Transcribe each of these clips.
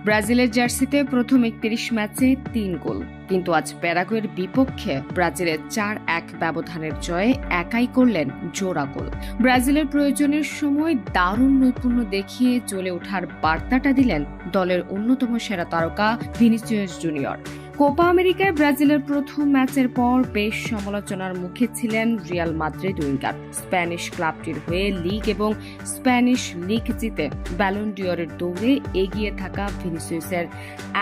ব্রাজিলের জার্সিতে প্রথম ৩১ ম্যাচে ৩ গোল, কিন্তু আজ প্যারাগুয়ের বিপক্ষে ব্রাজিলের ৪-১ ব্যবধানের জয়ে একাই করলেন জোড়া গোল। ব্রাজিলের প্রয়োজনের সময় দারুণ নৈপুণ্য দেখিয়ে জ্বলে ওঠার বার্তাটা দিলেন দলের অন্যতম সেরা তারকা ভিনিসিয়াস জুনিয়র। কোপা আমেরিকায় ব্রাজিলের প্রথম ম্যাচের পর বেশ সমালোচনার মুখে ছিলেন রিয়াল মাদ্রিদ উইঙ্গার। স্প্যানিশ ক্লাবটির হয়ে লিগ এবং স্প্যানিশ লিগ জিতে ব্যালন ডিওরের দৌড়ে এগিয়ে থাকা ভিনিসিয়াসের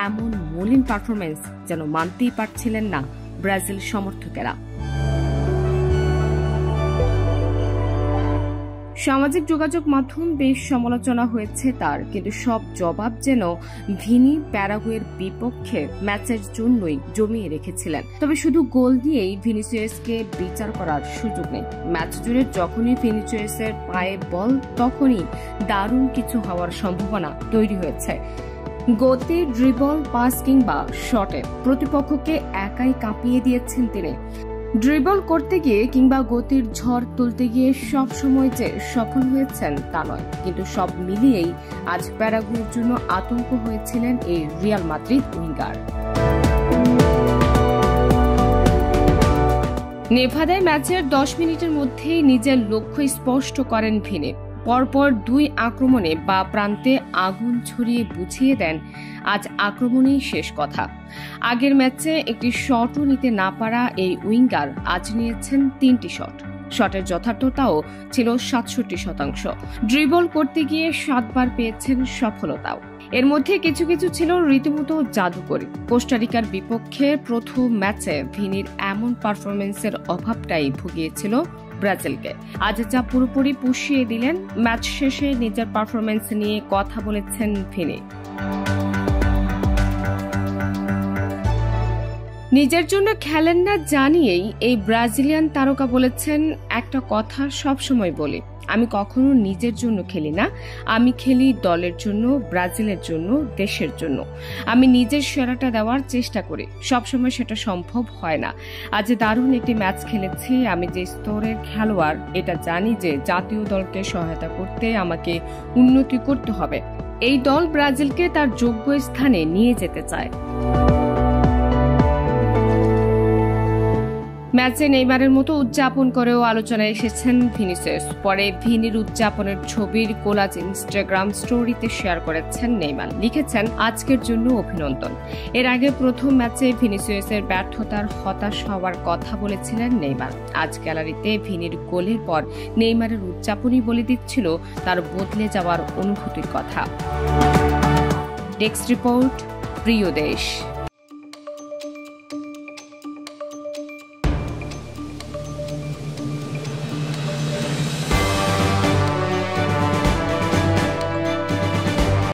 এমন মলিন পারফরমেন্স যেন মানতেই পারছিলেন না ব্রাজিল সমর্থকেরা। সামাজিক যোগাযোগ মাধ্যম বেশ সমালোচনা হয়েছে তার, কিন্তু সব জবাব যেন ভিনি প্যারাগুয়ের বিপক্ষে ম্যাচের জন্যই জমিয়ে রেখেছিলেন। তবে শুধু গোল দিয়েই ভিনিসিয়াসকে বিচার করার সুযোগ নেই। ম্যাচ জুড়ে যখনই ভিনিসিয়াসের পায়ে বল, তখনই দারুণ কিছু হওয়ার সম্ভাবনা তৈরি হয়েছে। গতি, ড্রিবল, পাস কিংবা শটে প্রতিপক্ষকে একাই কাঁপিয়ে দিয়েছেন তিনি। ড্রিবল করতে গিয়ে কিংবা গতির ঝড় তুলতে গিয়ে সব সময় যে সফল হয়েছেন তা নয়, কিন্তু সব মিলিয়েই আজ প্যারাগুয়ের জন্য আতঙ্ক হয়েছিলেন এই রিয়াল মাদ্রিদ উইঙ্গার। নেভাদায় ম্যাচের 10 মিনিটের মধ্যেই নিজের লক্ষ্য স্পষ্ট করেন ভিনি। পরপর 2 আক্রমণে বা প্রান্তে আগুন ছড়িয়ে বুঝিয়ে দেন আজ আক্রমণেই শেষ কথা। আগের ম্যাচে একটি শটও নিতে না পারা এই উইঙ্গার আজ নিয়েছেন 3টি শট। শটের যথার্থতাও ছিল 67%। ড্রিবল করতে গিয়ে 7 বার পেয়েছেন সফলতাও। এর মধ্যে কিছু কিছু ছিল রীতিমতো জাদুকরী। কোস্টারিকার বিপক্ষে প্রথম ম্যাচে ভিনির এমন পারফরমেন্সের অভাবটাই ভুগিয়েছিল ব্রাজিলকে। আজ যা পুরোপুরি পুষিয়ে দিলেন। ম্যাচ শেষে নিজের পারফরমেন্স নিয়ে কথা বলেছেন ভিনি। নিজের জন্য খেলেন না জানিয়েই এই ব্রাজিলিয়ান তারকা বলেছেন, একটা কথা সবসময় বলি, আমি কখনো নিজের জন্য খেলি না, আমি খেলি দলের জন্য, ব্রাজিলের জন্য, দেশের জন্য। আমি নিজের সেরাটা দেওয়ার চেষ্টা করি, সবসময় সেটা সম্ভব হয় না। আজ দারুণ একটি ম্যাচ খেলেছি। আমি যে স্তরের খেলোয়াড় এটা জানি যে জাতীয় দলকে সহায়তা করতে আমাকে উন্নতি করতে হবে। এই দল ব্রাজিলকে তার যোগ্য স্থানে নিয়ে যেতে চায়। ম্যাচে নেইমারের মতো উদযাপন করেও আলোচনায় এসেছেন ভিনিসিয়াস। পরে ভিনির উদযাপনের ছবির কোলাজ ইনস্টাগ্রাম স্টোরিতে শেয়ার করেছেন নেইমার। লিখেছেন, আজকের জন্য অভিনন্দন। এর আগে প্রথম ম্যাচে ভিনিসিয়াসের ব্যর্থতার হতাশ হওয়ার কথা বলেছিলেন নেইমার। আজ গ্যালারিতে ভিনির গোলের পর নেইমারের উদযাপনই বলে দিচ্ছিল তার বদলে যাওয়ার অনুভূতির কথা। ডেস্ক রিপোর্ট, প্রিয় দেশ।